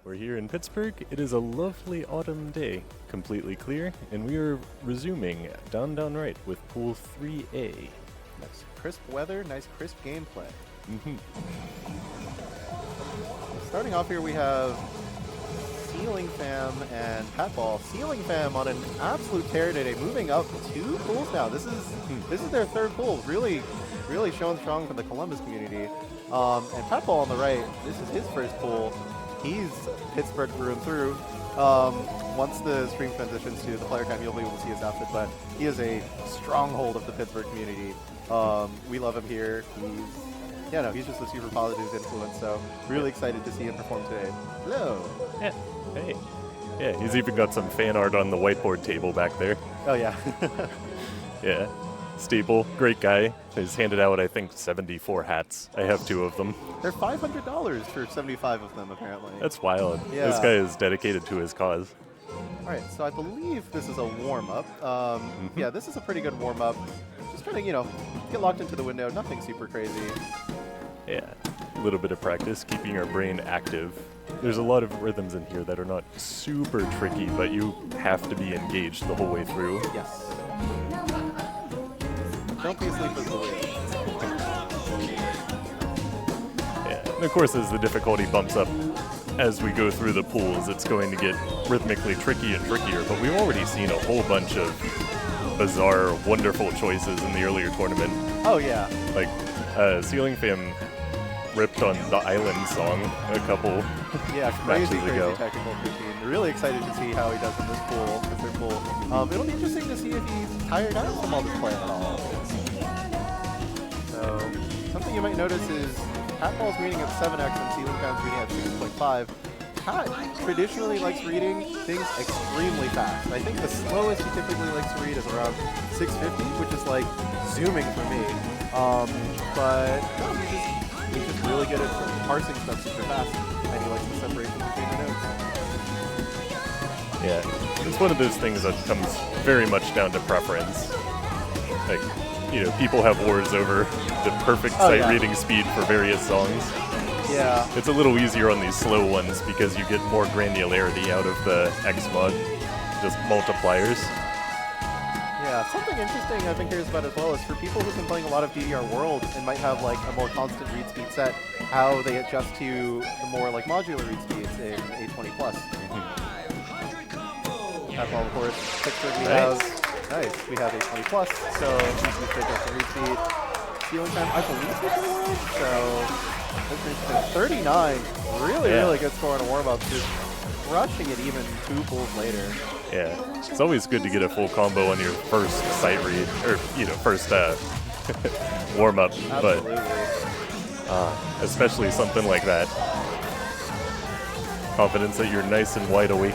We're here in Pittsburgh. It is a lovely autumn day, completely clear, and we are resuming Dahn right with Pool 3A. Nice crisp weather, nice crisp gameplay. Starting off here, we have CeilingFam and Patball. CeilingFam on an absolute tear today, moving up 2 pools now. This is their 3rd pool. Really showing strong for the Columbus community. And Patball on the right, this is his 1st pool. He's Pittsburgh through and through. Once the stream transitions to the player cam, you'll be able to see his outfit, but he is a stronghold of the Pittsburgh community. We love him here. He's just a super positive influence, so really excited to see him perform today. Hello. Yeah. Hey. Yeah, he's even got some fan art on the whiteboard table back there. Oh, yeah. Yeah. Staple, great guy. He's handed out, I think, 74 hats. I have 2 of them. They're $500 for 75 of them, apparently. That's wild. Yeah. This guy is dedicated to his cause. All right, so I believe this is a warm-up. Yeah, this is a pretty good warm-up. Just trying to, get locked into the window. Nothing super crazy. Yeah, a little bit of practice, keeping our brain active. There's a lot of rhythms in here that are not super tricky, but you have to be engaged the whole way through. Yes. Don't be asleep as the wind. Yeah, and of course as the difficulty bumps up as we go through the pools, it's going to get rhythmically tricky and trickier, but we've already seen a whole bunch of bizarre, wonderful choices in the earlier tournament. Oh, yeah. Like, CeilingFam ripped on the Island song a couple matches ago. Crazy technical routine. Really excited to see how he does in this pool, with their pool. It'll be interesting to see if he's tired out from all this play at all. So, something you might notice is Patball's reading at 7x and CeilingFam's reading at 6.5. Pat traditionally likes reading things extremely fast. I think the slowest he typically likes to read is around 650, which is like zooming for me. But no, he's just really good at parsing stuff super fast, and he likes the separation between the notes. Yeah, it's one of those things that comes very much down to preference. Like, people have wars over the perfect sight reading speed for various songs. Yeah. It's a little easier on these slow ones because you get more granularity out of the X mod, just multipliers. Yeah, something interesting I've been curious about as well is for people who've been playing a lot of DDR World and might have like a more constant read speed set, how they adjust to the more like modular read speeds in 820 plus. Patball, of course, picture we have. Nice, we have 820 plus, so we can adjust the read speed. CeilingFam, I believe, is in the world, so that's interesting. 39, really good score on a warm-up, just crushing it even 2 pools later. Yeah, it's always good to get a full combo on your first sight read, or, first warm-up, but especially something like that. Confidence that you're nice and wide awake.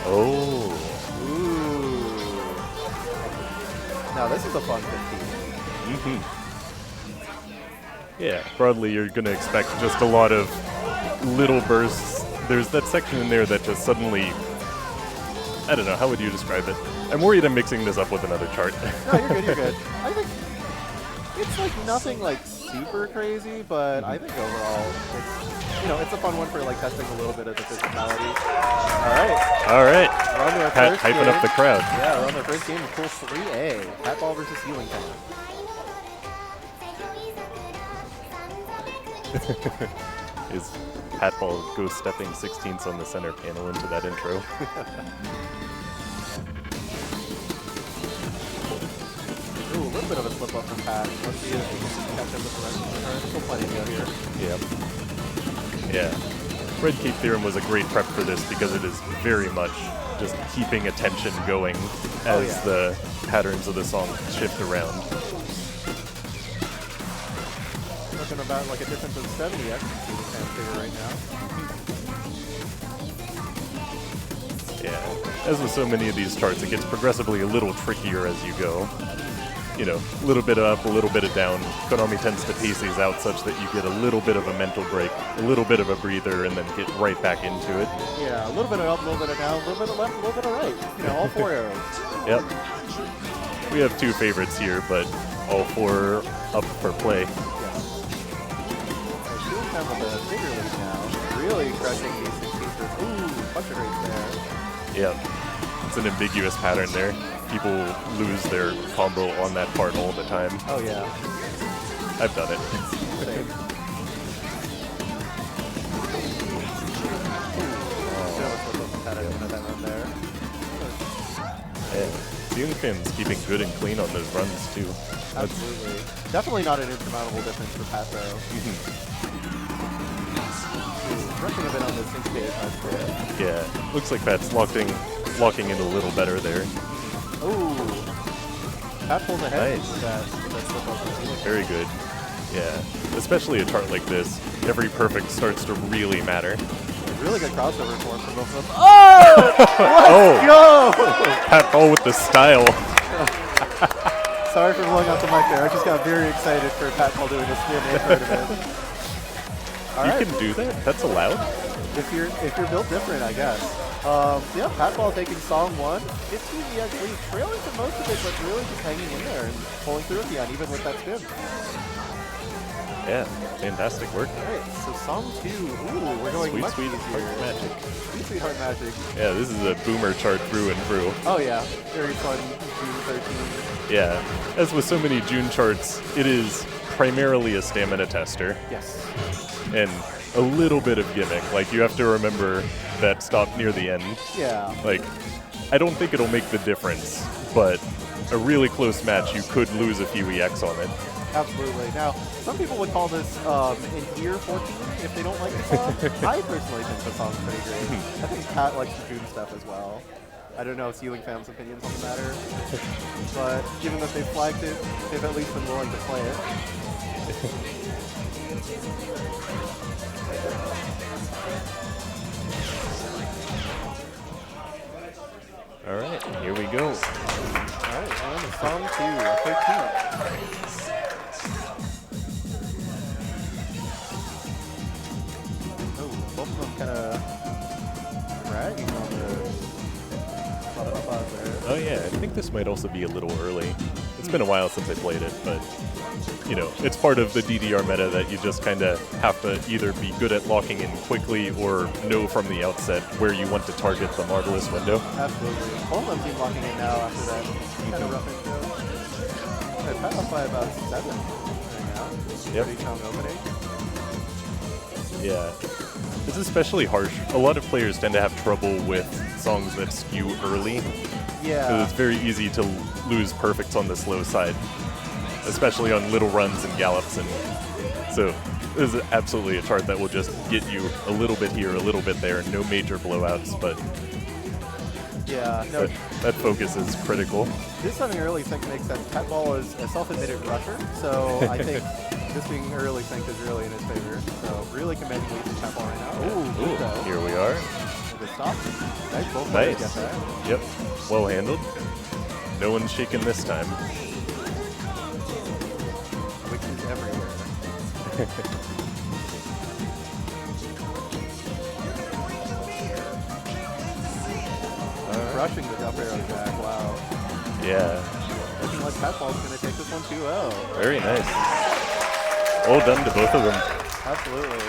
Oh. Ooh. Now this is a fun 15. Yeah, broadly you're going to expect just a lot of little bursts. There's that section in there that just suddenly, I don't know, how would you describe it? I'm worried I'm mixing this up with another chart. No, you're good. I think it's like nothing like super crazy, but I think overall it's a fun one for like testing a little bit of the physicality. All right. We're on to our first hyping game. up the crowd. Yeah, we're on the first game of Pool 3A. Patball versus CeilingFam. Is Patball ghost stepping 16ths on the center panel into that intro? Ooh, a little bit of a slip up from Pat. Let's see if he can catch up with the rest of the card. Still plenty to go here. Yep. Yeah. Red Cape Theorem was a great prep for this because it is very much just keeping attention going as the patterns of the song shift around. Looking about like a difference of 70x figure right now. Yeah. As with so many of these charts, it gets progressively a little trickier as you go. A little bit up, a little bit of down. Konami tends to pace these out such that you get a little bit of a mental break, a little bit of a breather, and then get right back into it. Yeah, a little bit of up, a little bit of down, a little bit of left, a little bit of right. All 4 arrows. Yep. We have 2 favorites here, but all 4 up for play. Yeah. So with a bigger lead now. crushing these 6 pieces. Ooh, bunch of rates there. Yeah, it's an ambiguous pattern there. People lose their combo on that part all the time. Oh yeah. I've done it. Same. Yeah. CeilingFam's keeping good and clean on those runs too. Absolutely. Definitely not an insurmountable difference for Pat though. Rushing a bit on the sync stage, that's good. Yeah, looks like Pat's locking in a little better there. Ooh. Pat pulls ahead. Nice. That's slip up for Ceiling. Very good. Yeah, especially a chart like this, every perfect starts to really matter. Really good crossover form for both of them. Oh! Let's go! Pat Ball with the style. Sorry for blowing out the mic there. I just got very excited for Pat Ball doing a spin in front of it. You can do that? That's allowed? If you're built different, I guess. Yeah, Pat Ball taking song 1. 15 EX lead, trailing for most of it, but really just hanging in there and pulling through at the end, even with that spin. Yeah, fantastic work. Alright, so song 2. Ooh, we're going much Sweet easier. Heart Magic. Sweet Heart Magic. Yeah, this is a boomer chart through and through. Oh yeah, very fun June 13. Yeah, as with so many June charts, it is primarily a stamina tester. Yes. And a little bit of gimmick. Like, you have to remember that stop near the end. Yeah. Like, I don't think it'll make the difference, but a really close match, you could lose a few EX on it. Absolutely. Now, some people would call this an ear 14 if they don't like the song. I personally think the song's pretty great. I think Pat likes the June stuff as well. I don't know CeilingFam's opinions on the matter, but given that they flagged it, they've at least been willing to play it. All right, here we go. All right, and song 2, 13. Both of them kind of dragging on the there. Oh yeah, I think this might also be a little early. It's been a while since I played it, but you know, it's part of the DDR meta that you just kind of have to either be good at locking in quickly or know from the outset where you want to target the marvelous window. Absolutely. Both of them keep locking in now after that kind of rough intro. They're cut off by about 7 right now. Yep. Pretty strong opening. Yeah. It's especially harsh. A lot of players tend to have trouble with songs that skew early. Yeah. So it's very easy to lose perfects on the slow side, especially on little runs and gallops. And so this is absolutely a chart that will just get you a little bit here, a little bit there, no major blowouts, but yeah, no. that focus is critical. This something early sync makes sense. Pat Ball is a self-admitted rusher, so I think this being early sync is really in his favor. So really commanding lead from Pat Ball right now. Ooh, here we are. Good stop. Nice, both Nice. get that. Yep, well handled. No one's shaken this time. Which is everywhere. Rushing the up arrow back, wow. Yeah. Looking like Pat Ball's going to take this one 2-0. Very nice. Well done to both of them. Absolutely.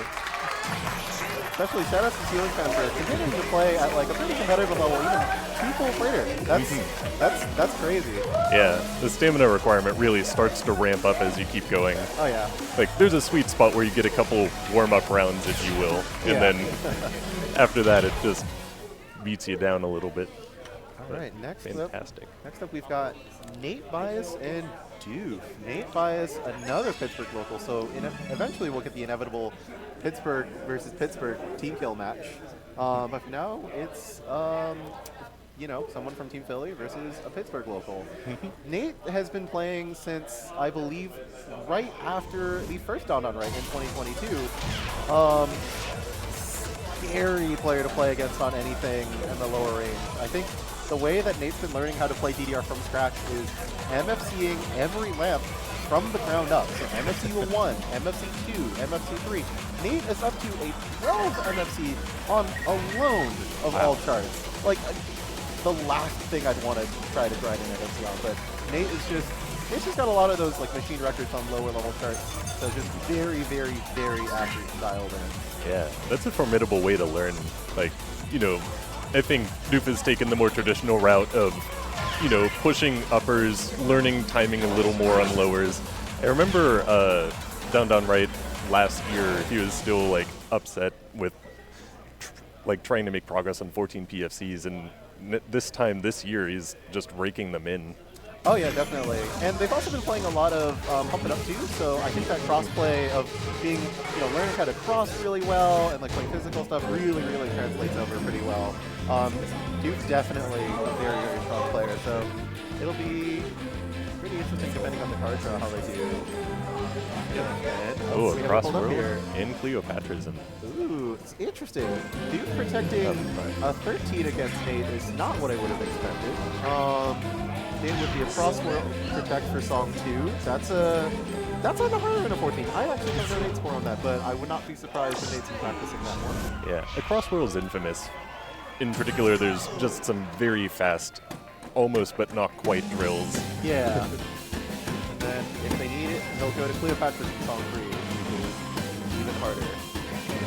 Especially shout out to CeilingFam for continuing to play at like a pretty competitive level, even 2 full later. That's crazy. Yeah, the stamina requirement really starts to ramp up as you keep going. Oh yeah. Like, there's a sweet spot where you get a couple warm-up rounds, if you will, and then after that it just beats you down a little bit. All right, next up we've got Nate Bias and Doof. Nate Bias, another Pittsburgh local, so eventually we'll get the inevitable Pittsburgh versus Pittsburgh team kill match. But for now, it's you know, someone from Team Philly versus a Pittsburgh local. Nate has been playing since, I believe, right after the first Dawn on Right in 2022. Scary player to play against on anything in the lower range. I think the way that Nate's been learning how to play DDR from scratch is MFCing every lamp from the ground up. So MFC 1, MFC 2, MFC 3. Nate is up to a 12 MFC on alone of all charts. Like, the last thing I'd want to try to grind an MFC on, but Nate is just got a lot of those like machine records on lower level charts. So just very, very, very accurate dialed in. Yeah, that's a formidable way to learn. Like, you know, I think Doof has taken the more traditional route of, you know, pushing uppers, learning timing a little more on lowers. I remember Down Right last year, he was still like upset with like trying to make progress on 14 PFCs, and this year he's just raking them in. Oh yeah, definitely. And they've also been playing a lot of Pump It Up too, so I think that crossplay of being, you know, learning how to cross really well and like playing physical stuff really translates over pretty well. Duke's definitely a very strong player, so it'll be pretty interesting depending on the card draw how they do. Oh, a crossworld in Cleopatra's. Ooh, it's interesting. Duke protecting a 13 against Nate is not what I would have expected. It would be a crossworld protect for song 2. That's on the harder than a 14. I actually don't know Nate's score on that, but I would not be surprised if Nate's been practicing that one. Yeah, the crossworld is infamous. In particular, there's just some very fast, almost but not quite drills. Yeah. And then if they need it, they'll go to Cleopatra's song 3, which is even harder.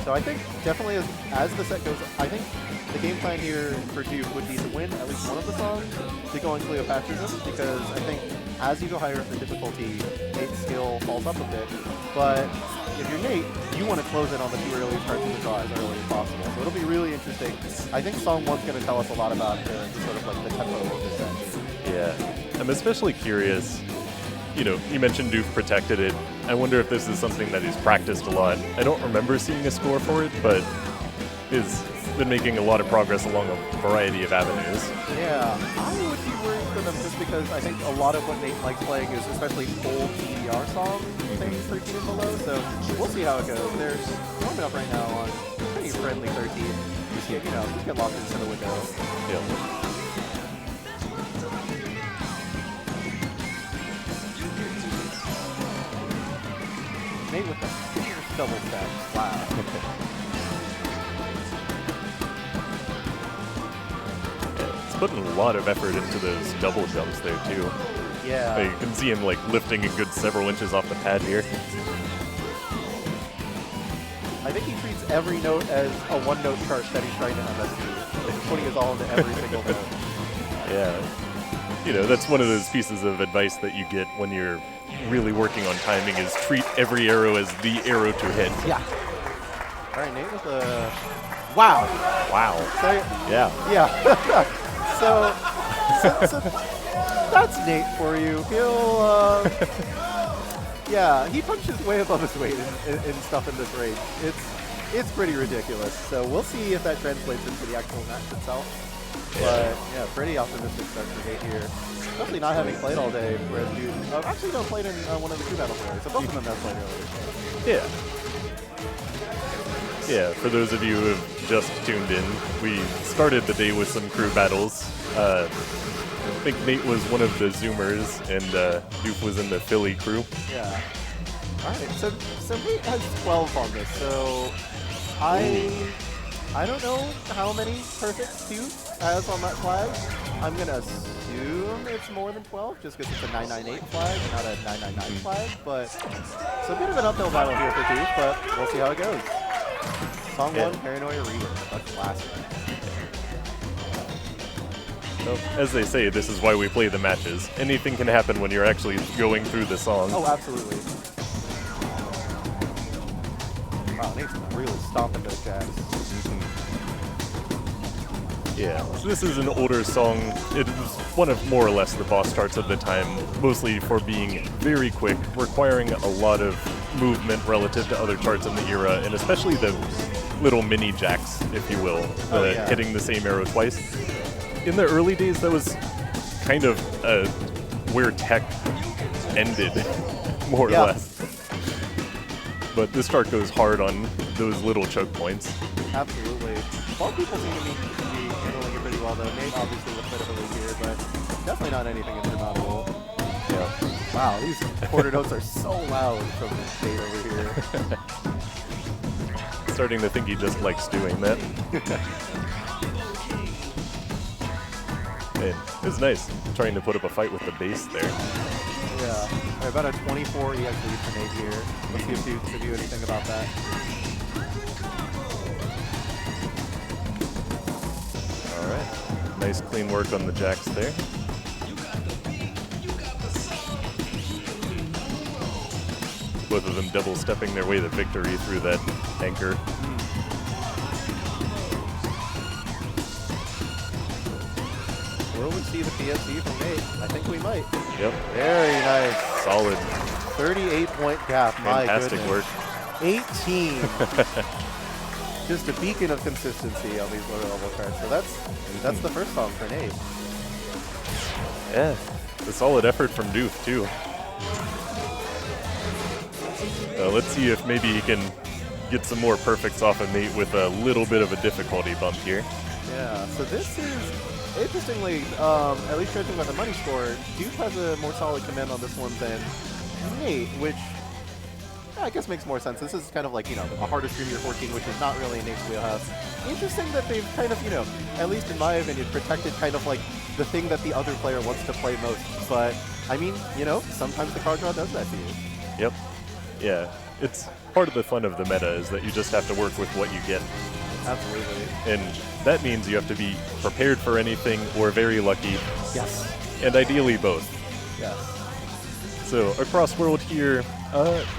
So I think definitely as the set goes, I think the game plan here for Duke would be to win at least one of the songs to go on Cleopatra's, because I think as you go higher in the difficulty, Nate's skill falls up a bit. But if you're Nate, you want to close in on the 2 earliest parts of the draw as early as possible. So it'll be really interesting. I think song 1's going to tell us a lot about the sort of like the tempo of this set. Yeah, I'm especially curious. You know, you mentioned Doof protected it. I wonder if this is something that he's practiced a lot. I don't remember seeing a score for it, but he's been making a lot of progress along a variety of avenues. Yeah, I would be worried for them just because I think a lot of what Nate likes playing is especially old TDR songs, things 13 and below, so we'll see how it goes. There's warming up right now on pretty friendly 13. Just get, you know, just get locked into the window. Yeah. Nate with the double step. Wow. He's putting a lot of effort into those double jumps there too. Yeah. You can see him like lifting a good several inches off the pad here. I think he treats every note as a one-note chart that he's trying to MSD. He's putting his all into every single note. Yeah. You know, that's one of those pieces of advice that you get when you're really working on timing, is treat every arrow as the arrow to hit. Yeah. All right, Nate with a... Wow. Wow. So, yeah. Yeah. so that's Nate for you. He'll... yeah, he punches way above his weight in stuff in this range. It's pretty ridiculous. So we'll see if that translates into the actual match itself. But yeah, pretty optimistic start for Nate here. Especially not having played all day, whereas dude actually don't played in one of the crew battle players. So both of them have played earlier. Yeah. Yeah, for those of you who have just tuned in, we started the day with some crew battles. I think Nate was one of the Zoomers, and Doof was in the Philly crew. Yeah. All right, so Nate has 12 on this, so I don't know how many perfects Doof has on that flag. I'm going to assume it's more than 12, just because it's a 998 flag, not a 999 flag. But it's a bit of an uphill battle here for Doof, but we'll see how it goes. Song 1, Paranoia Rebirth, a classic. Well, as they say, this is why we play the matches. Anything can happen when you're actually going through the song. Oh, absolutely. Wow, Nate's really stomping those jabs. Yeah, so this is an older song. It was one of more or less the boss starts of the time, mostly for being very quick, requiring a lot of movement relative to other charts in the era, and especially the little mini jacks, if you will, hitting the same arrow twice. In the early days, that was kind of where tech ended, more or less. But this chart goes hard on those little choke points. Absolutely. All people seem to be handling it pretty well, though. Nate obviously with a bit of a lead here, but definitely not anything insurmountable. Yeah. Wow, these quarter notes are so loud from Nate over here. Starting to think he just likes doing that. Man, it was nice trying to put up a fight with the bass there. Yeah. About a 24 EX lead for Nate here. Let's see if Duke can do anything about that. Nice clean work on the jacks there. Both of them double stepping their way to victory through that anchor. Will we see the PSC from Nate? I think we might. Yep. Very nice. Solid. 38-point gap. Fantastic My work. 18. Just a beacon of consistency on these lower level cards. So that's the first song for Nate. Yeah. A solid effort from Doof too. Let's see if maybe he can get some more perfects off of Nate with a little bit of a difficulty bump here. Yeah, so this is, interestingly, at least judging by the money score, Doof has a more solid command on this one than Nate, which I guess makes more sense. This is kind of like, you know, a harder stream year 14, which is not really in Nate's wheelhouse. Interesting that they've kind of, you know, at least in my opinion, protected kind of like the thing that the other player wants to play most. But, I mean, you know, sometimes the card draw does that to you. Yep. Yeah, it's part of the fun of the meta is that you just have to work with what you get. Absolutely. And that means you have to be prepared for anything or very lucky. Yes. And ideally both. Yes. So across world here,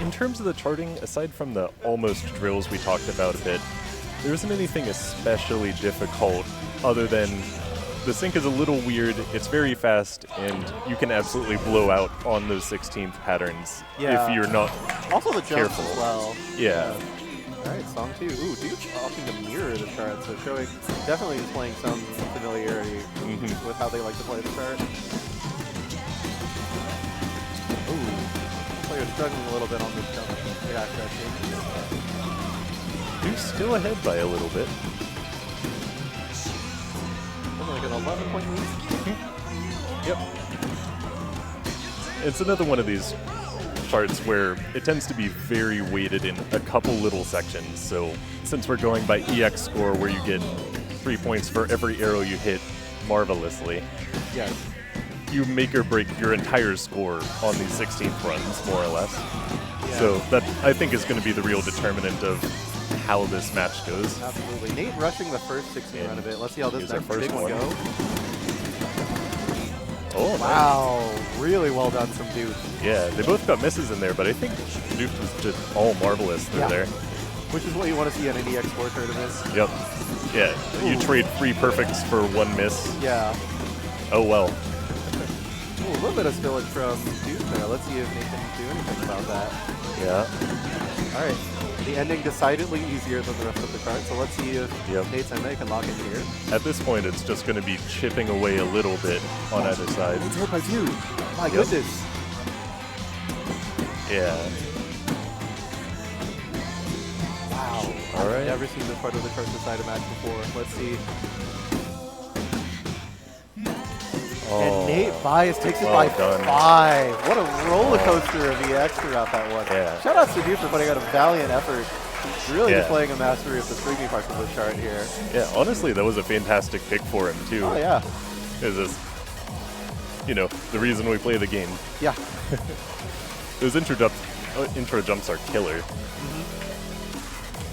in terms of the charting, aside from the almost drills we talked about a bit, there isn't anything especially difficult other than the sync is a little weird, it's very fast, and you can absolutely blow out on those 16th patterns if you're not also the jumps careful. As well. Yeah. Alright, song 2. Ooh, Dude's opting to mirror the chart, so showing definitely is playing some familiarity with how they like to play the chart. Ooh, player's struggling a little bit on this jump. Yeah, Dude's still ahead by a little bit. like an 11-point lead. Yep. It's another one of these charts where it tends to be very weighted in a couple little sections. So since we're going by EX score where you get 3 points for every arrow you hit marvelously, Yes. you make or break your entire score on these 16th runs, more or less. Yeah. So that, I think, is going to be the real determinant of how this match goes. Absolutely. Nate rushing the first 16 run of it. Let's see how this Here's our next big first one one. goes. Oh, Wow. Really well done from Dude. nice. Yeah, they both got misses in there, but I think Doof was just all marvelous through there. Which is what you want to see at an EX4 tournament. Yep. Yeah, you trade 3 perfects for 1 miss. Yeah. Oh, well. Ooh, a little bit of spillage from Dude there. Let's see if Nate can do anything about that. Yeah. All right. The ending decidedly easier than the rest of the card, so let's see if Nate and May can lock in here. At this point, it's just going to be chipping away a little bit on either side. It's hit by 2. My goodness. Yeah. Wow. All right. I've never seen this part of the chart decide a match before. Let's see. And Nate Bias takes it by done. 5. What a roller coaster of EX throughout that one. Yeah. Shout out to you for putting out a valiant effort. Really displaying a mastery of the streaming parts of the chart here. Yeah, honestly, that was a fantastic pick for him, too. Oh, yeah. Is this, you know, the reason we play the game. Yeah. Those intro jumps are killer.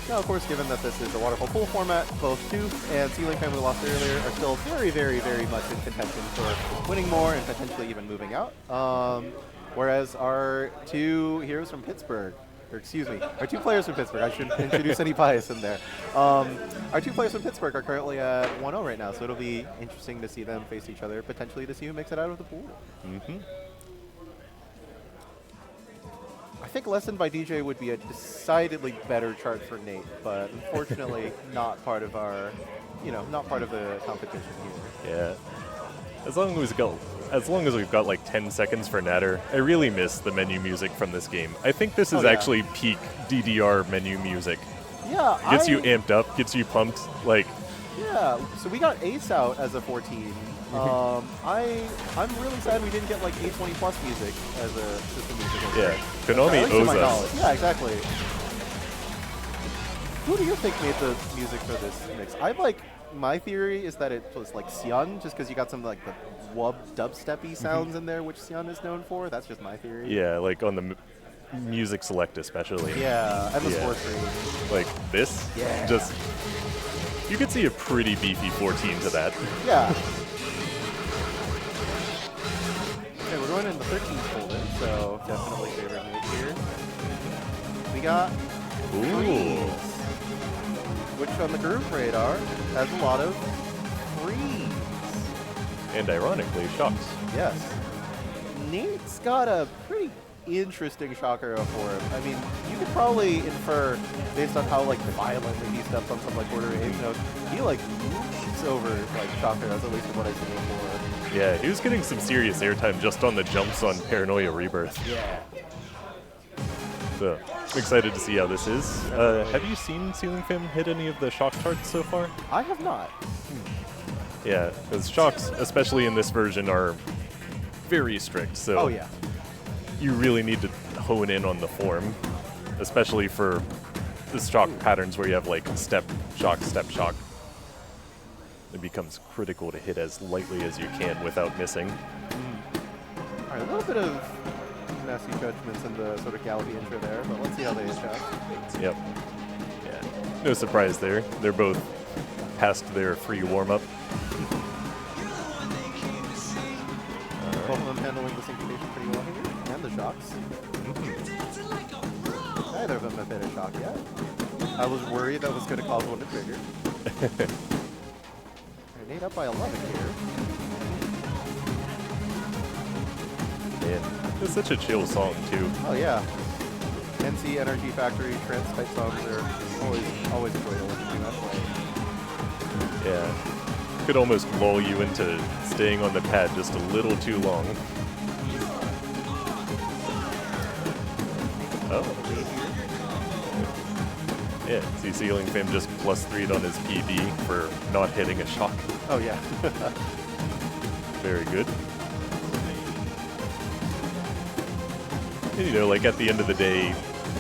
Now, of course, given that this is a waterfall pool format, both Doof and CeilingFam we lost earlier are still very, very, very much in contention for winning more and potentially even moving out. Whereas our 2 heroes from Pittsburgh, or excuse me, our 2 players from Pittsburgh, I shouldn't introduce any bias in there. Our 2 players from Pittsburgh are currently at 1-0 right now, so it'll be interesting to see them face each other, potentially to see who makes it out of the pool. I think Lesson by DJ would be a decidedly better chart for Nate, but unfortunately not part of our, you know, not part of the competition here. Yeah. As long as we've got like 10 seconds for Natter, I really miss the menu music from this game. I think this is actually peak DDR menu music. Yeah, Gets you amped up, gets you pumped, like. Yeah, so we got Ace out as a 14. I'm really sad we didn't get like A20 plus music as a system music. Yeah, Konami owes us. Yeah, exactly. Who do you think made the music for this mix? My theory is that it was like Sion, just because you got some like the wub dubsteppy sounds in there, which Sion is known for. That's just my theory. Yeah, like on the music select especially. Yeah, and the score screen. Like this? Yeah. Just You could see a pretty beefy 14 to that. Yeah. Okay, we're going in the 13th folder, so definitely favorite Nate here. We got Ooh. which on the group radar has a lot of freeze. And ironically, shocks. Yes. Nate's got a pretty interesting shocker for him. I mean, you could probably infer, based on how like violently he steps on some like order 8 notes, he like moves over like shocker, that's at least what I've seen before. Yeah, he was getting some serious airtime just on the jumps on PARANOiA Rebirth. Yeah. So, I'm excited to see how this is. Have you seen CeilingFam hit any of the shock tarts so far? I have not. Yeah, because shocks, especially in this version, are very strict. So Oh yeah. you really need to hone in on the form, especially for the shock patterns where you have like step, shock, step, shock. It becomes critical to hit as lightly as you can without missing. All right, a little bit of nasty judgments in the sort of gallopy intro there, but let's see how they adjust. Yep. Yeah. No surprise there. They're both past their free warm-up. Both of them handling the syncopation pretty well here, and the shocks. Neither of them have hit a shock yet. I was worried that was going to cause one to trigger. Nate up by 11 here. Man, it's such a chill song too. Oh yeah. NC Energy Factory trance type songs are always enjoyable to listen to that way. Yeah. Could almost lull you into staying on the pad just a little too long. Oh. Yeah, see CeilingFam just +3'd on his PB for not hitting a shock. Oh yeah. Very good. And, you know, like at the end of the day,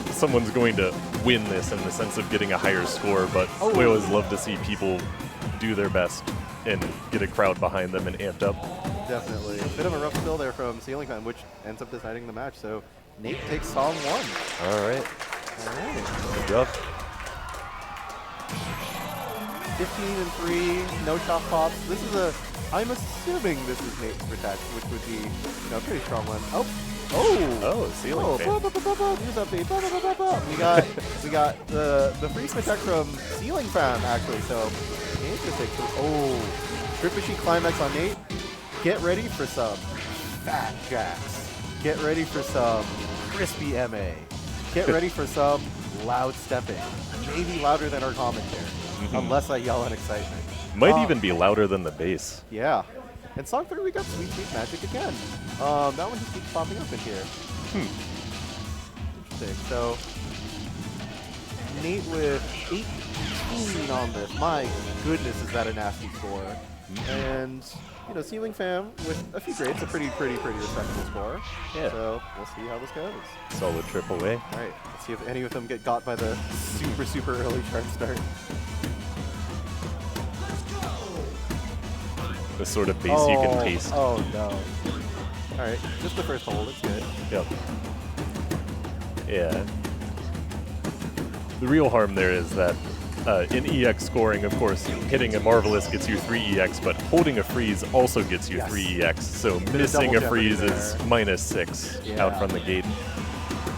someone's going to win this in the sense of getting a higher score, but we always love to see people do their best and get a crowd behind them and amped up. Definitely. A bit of a rough spill there from CeilingFam, which ends up deciding the match. So Nate takes song 1. All right. All right. Good job. 15-3, no shot pops. This is a, I'm assuming this is Nate's protect, which would be, you know, a pretty strong one. Oh, CeilingFam. News update. We got the freeze protect from CeilingFam actually. So interesting. Trippishy climax on Nate. Get ready for some fat jacks. Get ready for some crispy MA. Get ready for some loud stepping. Maybe louder than our commentary. Unless I yell in excitement. Might even be louder than the bass. Yeah. And song 3, we got Sweet Sweet Magic again. That one just keeps popping up in here. Interesting. So, Nate with 18 on this. My goodness, is that a nasty score. And, you know, CeilingFam with a few grades, a pretty respectable score. Yeah. So, we'll see how this goes. Solid AAA. All right. Let's see if any of them get got by the super early chart start. The sort of bass you can taste. Oh, no. All right. Just the first hold. It's good. Yep. Yeah. The real harm there is that in EX scoring, of course, hitting a Marvelous gets you 3 EX, but holding a freeze also gets you 3 EX. So missing a freeze is -6 out from the gate.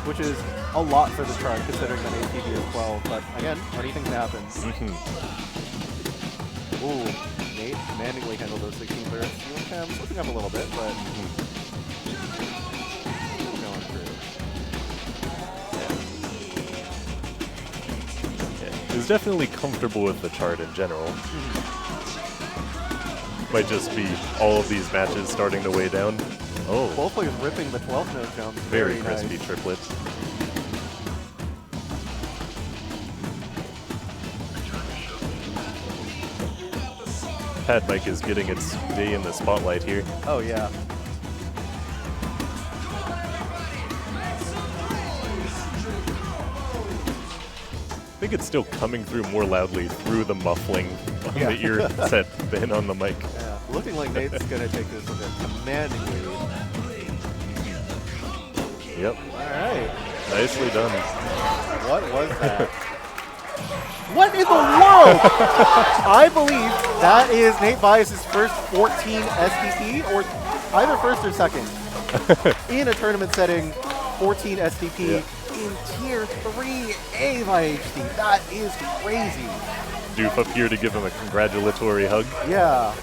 Which is a lot for the chart, considering that ATV is 12. But again, anything can happen. Ooh, Nate commandingly handled those 16 clears. CeilingFam slipping up a little bit, but going through. Is definitely comfortable with the chart in general. Might just be all of these matches starting to weigh down. Oh. Both players ripping the 12th note jump. Very crispy nice. triplets. Pad Mike is getting its day in the spotlight here. Oh, yeah. I think it's still coming through more loudly through the muffling on the ear set than on the mic. Yeah. Looking like Nate's going to take this with a commanding lead. Yep. All right. Nicely done. What was that? What in the world? I believe that is Nate Bias's first 14 SDP, or either first or second, in a tournament setting, 14 SDP in Tier 3A by HD. That is crazy. Doof up here to give him a congratulatory hug. Yeah.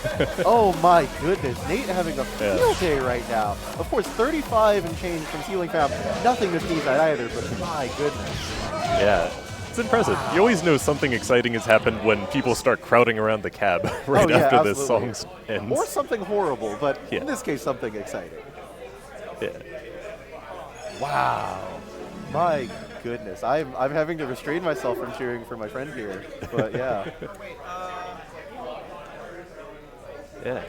Oh my goodness. Nate having a field day right now. Of course, 35 and change from CeilingFam. Nothing to sneeze at either, but my goodness. Yeah. It's impressive. You always know something exciting has happened when people start crowding around the cab right after the song ends. Or something horrible, but in this case, something exciting. Yeah. Wow. My goodness. I'm having to restrain myself from cheering for my friend here. But yeah. Yeah.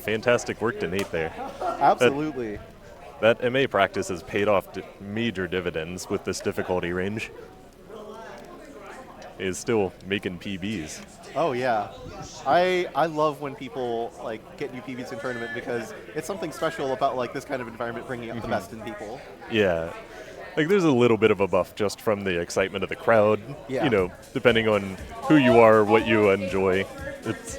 Fantastic work to Nate there. Absolutely. That MA practice has paid off major dividends with this difficulty range. He is still making PBs. Oh yeah, I love when people like get new PBs in tournament because it's something special about like this kind of environment bringing out the best in people. Yeah, like there's a little bit of a buff just from the excitement of the crowd. Yeah. You know, depending on who you are, what you enjoy. It's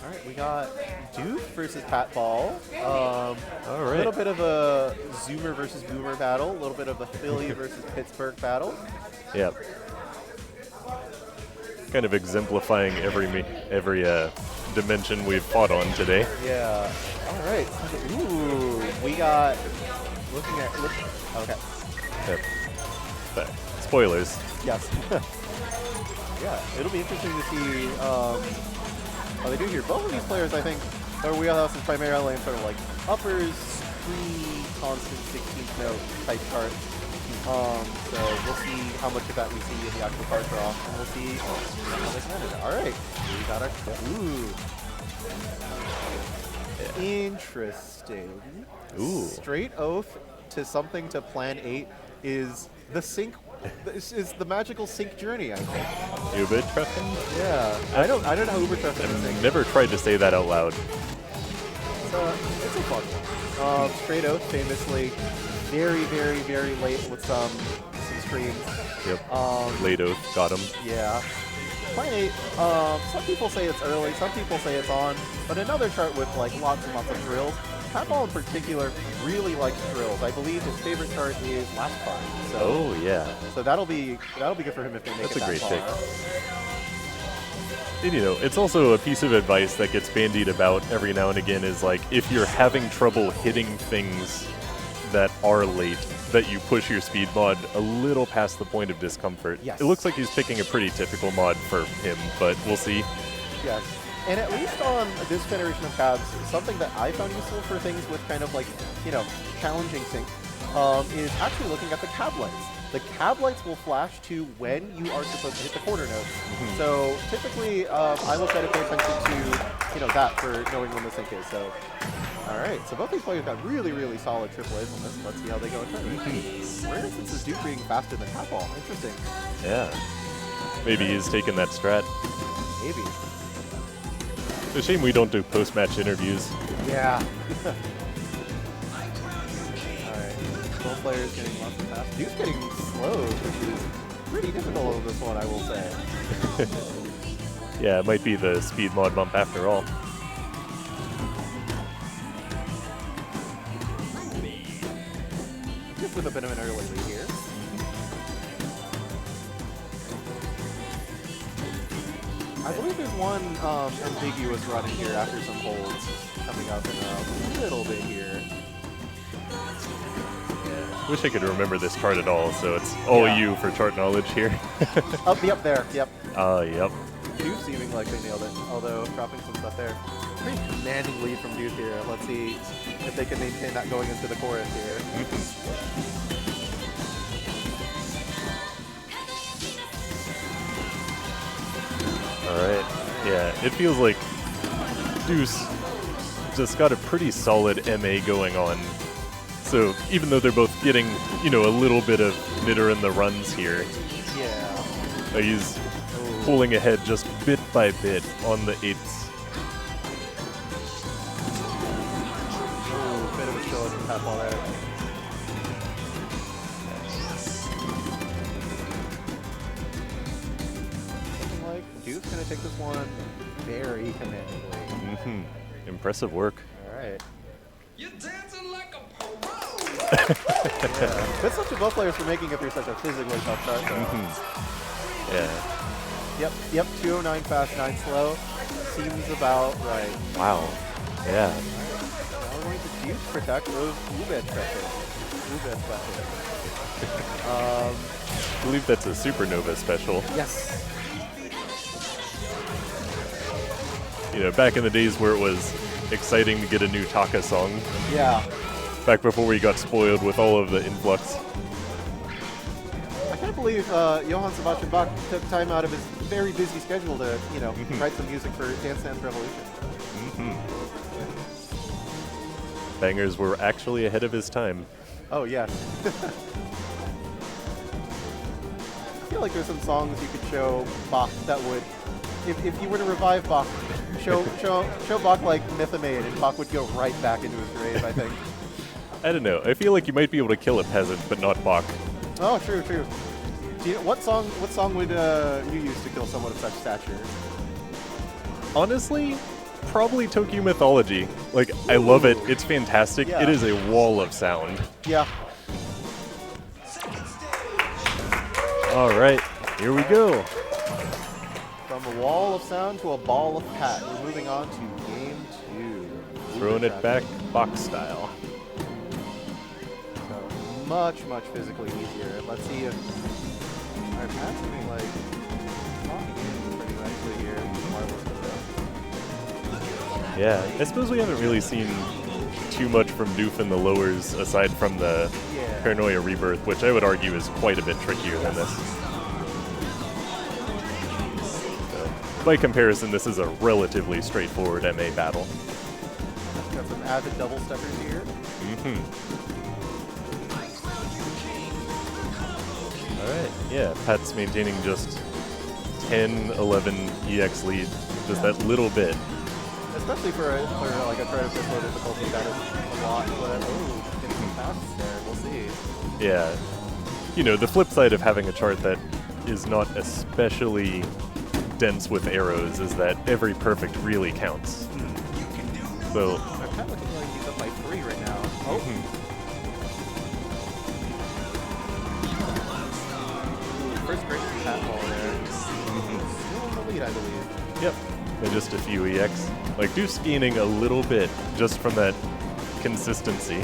all right. We got Doof versus Patball. all A right. little bit of a Zoomer versus Boomer battle. A little bit of a Philly versus Pittsburgh battle. Yeah. Kind of exemplifying every dimension we've fought on today. Yeah. All right. Ooh, we got okay. Yep. But spoilers. Yes. Yeah, it'll be interesting to see how they do here. Both of these players, I think, their wheelhouse is primarily in sort of like uppers, constant 16th note type cards. So we'll see how much of that we see in the actual card draw, and we'll see how they can manage it. All right, we got our interesting. Ooh. Straight oath to something to Plan 8 is the sync. This is the magical sync journey, I think. Übertreffen? Yeah, I don't know how Übertreffen is synced. Never tried to say that out loud. It's a fun one. Straight oath, famously, very, very, very late with some streams. Yep. Late oath, got him. Yeah. Plan 8, some people say it's early, some people say it's on, but another chart with like lots and lots of drills. Patball in particular really likes drills. I believe his favorite chart is last card. So, Oh yeah. so that'll be good for him if they make That's it a that great far. pick. And you know, it's also a piece of advice that gets bandied about every now and again is like, if you're having trouble hitting things that are late, that you push your speed mod a little past the point of discomfort. Yes. It looks like he's picking a pretty typical mod for him, but we'll see. Yes. And at least on this generation of cabs, something that I found useful for things with kind of like, you know, challenging sync, is actually looking at the cab lights. The cab lights will flash to when you are supposed to hit the corner notes. So typically, I will try to pay attention to, you know, that for knowing when the sync is. So, all right. So both these players got really, really solid AAAs on this. Let's see how they go in tournament. Rare instance is Duke being faster than Patball. Interesting. Yeah. Maybe he's taking that strat. Maybe. It's a shame we don't do post-match interviews. Yeah. Alright. Both players getting lots of fast. Duke's getting slow, which is pretty difficult on this one, I will say. Yeah, it might be the speed mod bump after all. Just with a bit of an early lead here. I believe there's one ambiguous run in here after some holds coming up in a little bit here. Wish I could remember this chart at all, so it's all you for chart knowledge here. Yep, there, yep. Yep. Doof seeming like they nailed it, although dropping some stuff there. Pretty commanding lead from Doof here. Let's see if they can maintain that going into the chorus here. Alright. Yeah, it feels like Deuce just got a pretty solid MA going on. So even though they're both getting, you know, a little bit of knitter in the runs here, Yeah. he's pulling ahead just bit by bit on the 8s. Ooh, bit of a show from Patball there. Doof's going to take this one very commandingly. Impressive work. All right. You're dancing like a pro. Yeah. Good stuff to both players for making it through such a physically tough start, though. Yeah. Yep, 209 fast, 9 slow. Seems about right. Wow. Yeah. Now we're going to Doof protect with Übertreffen. I believe that's a supernova special. Yes. You know, back in the days where it was exciting to get a new Taka song. Yeah. Back before we got spoiled with all of the influx. I can't believe Johann Sebastian Bach took time out of his very busy schedule to, you know, write some music for Dance Dance Revolution. Bangers were actually ahead of his time. Oh, yes. I feel like there's some songs you could show Bach that would, if you were to revive Bach, show Bach like Mythamaid, and Bach would go right back into his grave, I think. I don't know. I feel like you might be able to kill a peasant, but not Bach. Oh, true. Do you, what song would you use to kill someone of such stature? Honestly, probably Tokyo Mythology. Like, I love it. It's fantastic. Yeah. It is a wall of sound. Yeah. All right, here we go. From a wall of sound to a ball of pat. We're moving on to game 2. Throwing it back box style. So much physically easier. Let's see if our pat's looking like locking in pretty nicely here. Marvelous stuff. Yeah, I suppose we haven't really seen too much from Doof in the lowers aside from the PARANOiA Rebirth, which I would argue is quite a bit trickier than this. So, by comparison, this is a relatively straightforward MA battle. Got some avid double steppers here. Alright, yeah, Pat's maintaining just 10, 11 EX lead, just that little bit. Especially for like a try to push low difficulty, that is a lot, but getting some passes there, we'll see. Yeah. You know, the flip side of having a chart that is not especially dense with arrows is that every perfect really counts. So... I'm kind of looking like he's up by 3 right now. Oh. First great pat ball there. Still in the lead, I believe. Yep. And just a few EX. Like, Doof's gaining a little bit just from that consistency.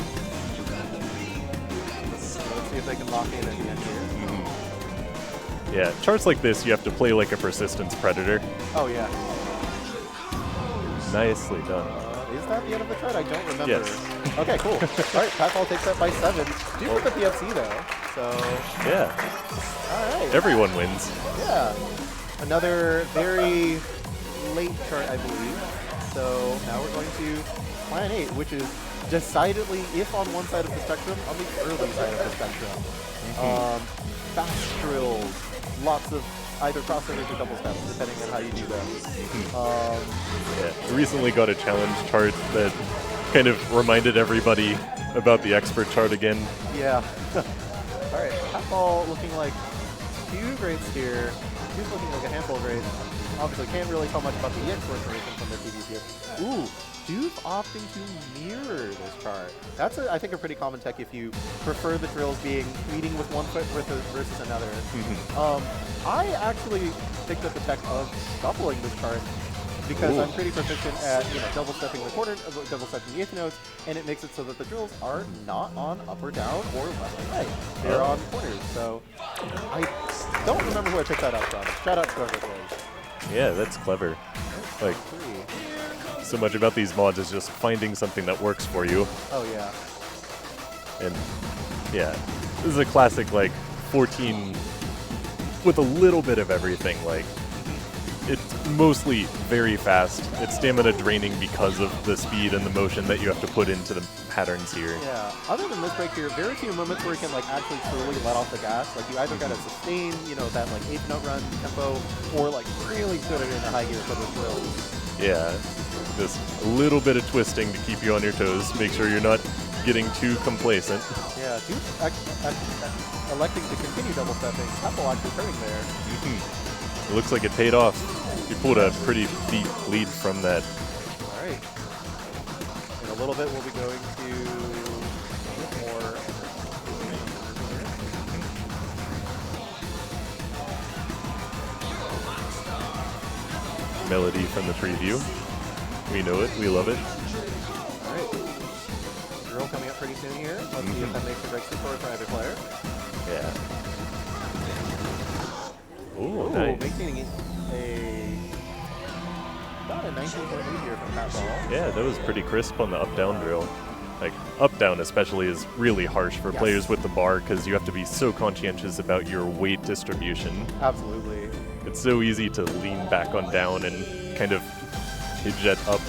So let's see if they can lock in at the end here. Yeah, charts like this, you have to play like a persistence predator. Oh, yeah. Nicely done. Is that the end of the chart? I don't remember. Yes. Okay, cool. All right, Patball takes that by 7. Doof with the PFC, though. So, Yeah, all right. everyone wins. Yeah. Another very late chart, I believe. So now we're going to Plan 8, which is decidedly, if on one side of the spectrum, on the early side of the spectrum. Fast drills, lots of either crossovers or double steps, depending on how you do them. Yeah, I recently got a challenge chart that kind of reminded everybody about the expert chart again. Yeah. All right, Patball looking like 2 grades here. He's looking like a handful of grades. Obviously, can't really tell much about the EX coordination from their TVs here. Ooh, Doof opting to mirror this chart. That's, I think, a pretty common tech if you prefer the drills being leading with one foot versus another. I actually picked up the tech of shuffling this chart because I'm pretty proficient at double stepping the quarter, double stepping the eighth notes, and it makes it so that the drills are not on up or down or left and right. They're on corners. So I don't remember who I picked that up from. Shout out to whoever it was. Yeah, that's clever. Like, so much about these mods is just finding something that works for you. Oh, yeah. And yeah, this is a classic, like, 14 with a little bit of everything. Like, it's mostly very fast. It's stamina draining because of the speed and the motion that you have to put into the patterns here. Yeah. Other than this break here, very few moments where you can like actually truly let off the gas. Like you either gotta sustain, that like 8-note run tempo, or like really put it in a high gear for the drills. Yeah. Just a little bit of twisting to keep you on your toes. Make sure you're not getting too complacent. Yeah, Doof electing to continue double stepping. Apple actually turning there. It looks like it paid off. You pulled a pretty deep lead from that. All right. In a little bit, we'll be going to more. Melody from the preview. We know it. We love it. All right. Drill coming up pretty soon here. Let's see if that makes a break score for either player. Yeah. Ooh, Nice. making about a 19-point lead here from Pat Ball. Yeah, that was pretty crisp on the up-down drill. Like, up-down especially is really harsh for players with the bar because you have to be so conscientious about your weight distribution. Absolutely. It's so easy to lean back on down and kind of hinge at up.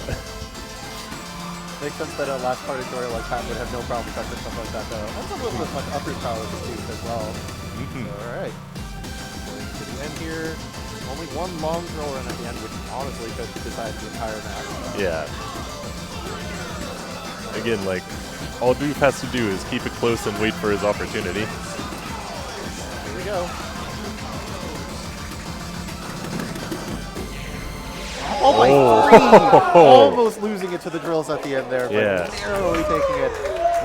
Makes sense that a last part of tutorial like Pat would have no problem touching stuff like that, though. That's a little bit much upper power to Doof as well. All right. Going to the end here. Only one long drill run at the end, which honestly could decide the entire match. Yeah. Again, like, all Doof has to do is keep it close and wait for his opportunity. Here we go. Oh my three! Almost losing it to the drills at the end there, but narrowly taking it.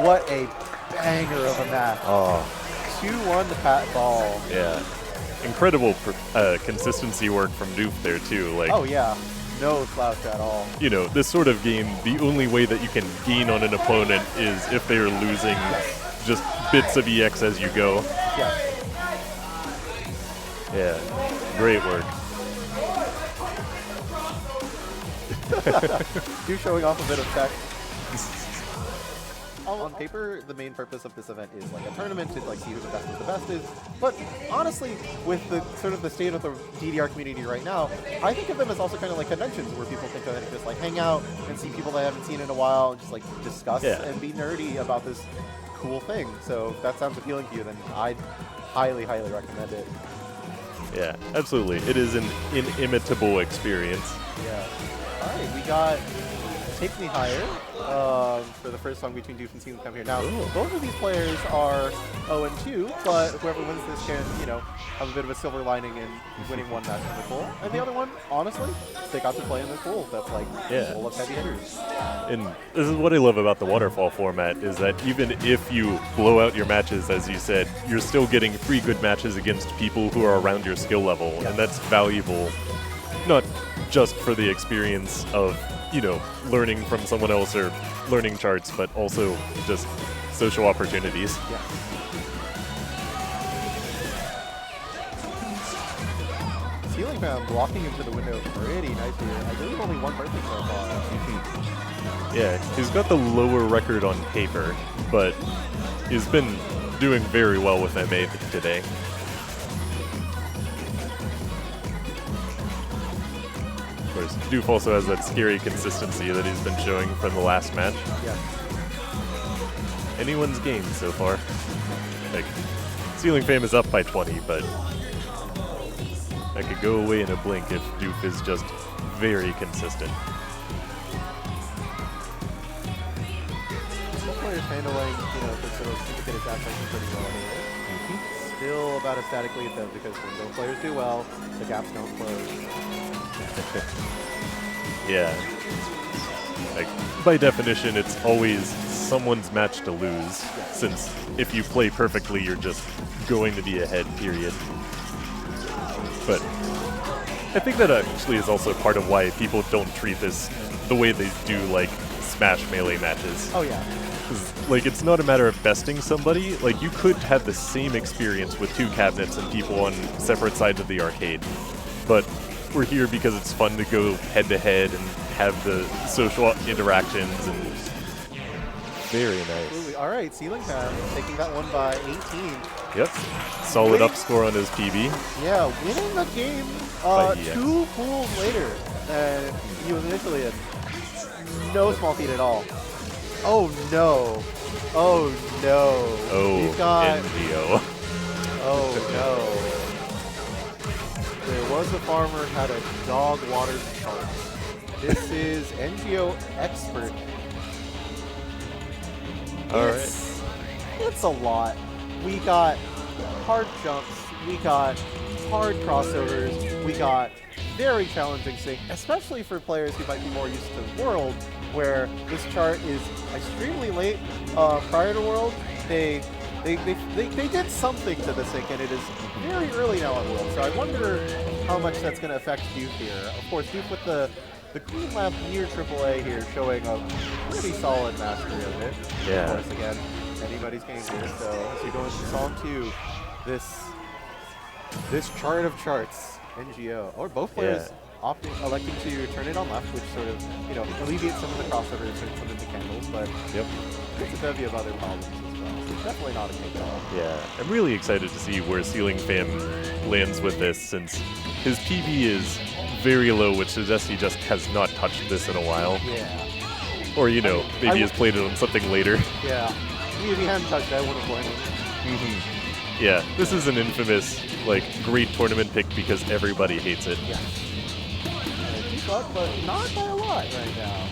What a banger of a match. 2-1 to Pat Ball. Yeah. Incredible consistency work from Doof there, too. Like, oh, yeah. No slouch at all. You know, this sort of game, the only way that you can gain on an opponent is if they are losing just bits of EX as you go. Yes. Yeah. Great work. You showing off a bit of tech. On paper, the main purpose of this event is like a tournament to like see who the best is. But honestly, with the sort of the state of the DDR community right now, I think of them as also kind of like conventions where people think that they just like hang out and see people they haven't seen in a while and just like discuss and be nerdy about this cool thing. So if that sounds appealing to you, then I'd highly, highly recommend it. Yeah, absolutely. It is an inimitable experience. Yeah. All right, we got Take Me Higher for the first song between Doof and CeilingFam here. Now, both of these players are 0-2, but whoever wins this can, you know, have a bit of a silver lining in winning one match in the pool. And the other one, honestly, they got to play in this pool that's like full of heavy hitters. And this is what I love about the waterfall format, is that even if you blow out your matches, as you said, you're still getting 3 good matches against people who are around your skill level, and that's valuable, not just for the experience of, you know, learning from someone else or learning charts, but also just social opportunities. Yeah. CeilingFam walking into the window pretty nice here. I believe only one person so far. Yeah, he's got the lower record on paper, but he's been doing very well with MA today. Of course, Doof also has that scary consistency that he's been showing from the last match. Yeah. Anyone's game so far. Like, CeilingFam is up by 20, but that could go away in a blink if Doof is just very consistent. Both players handling, you know, the sort of syndicated dash action pretty well here. Still about a static lead though, because when both players do well, the gaps don't close. Yeah. Like, by definition, it's always someone's match to lose, since if you play perfectly, you're just going to be ahead, period. But I think that actually is also part of why people don't treat this the way they do, like, Smash Melee matches. Oh, yeah. Like, it's not a matter of besting somebody. Like, you could have the same experience with 2 cabinets and people on separate sides of the arcade. But we're here because it's fun to go head-to-head and have the social interactions, and very nice. Absolutely. All right, CeilingFam taking that one by 18. Yep. Solid up score on his PB. Yeah, winning the game 2 pools later than he was initially in. No small feat at all. Oh no. Oh no. Oh, We've got NGO. Oh no. There was a farmer had a dog watered chart. This is NGO Expert. Alright. It's a lot. We got hard jumps, we got hard crossovers, we got very challenging sync, especially for players who might be more used to World, where this chart is extremely late prior to World. They did something to the sync, and it is very early now on World. So I wonder how much that's going to affect Doof here. Of course, Doof with the Queen Lap near AAA here, showing a pretty solid mastery of it. Yeah. Of course, again, anybody's game here. So as we go into Song 2, this chart of charts, NGO, or both players electing to turn it on left, which sort of, alleviates some of the crossovers and some of the candles, but it's a bevy of other problems as well. So it's definitely not a cakewalk. Yeah, I'm really excited to see where CeilingFam lands with this, since his PB is very low, which suggests he just has not touched this in a while. Yeah. Or, maybe has played it on something later. Yeah. If he hadn't touched it, I wouldn't blame him. Yeah, this is an infamous, great tournament pick because everybody hates it. Yeah. But not by a lot right now.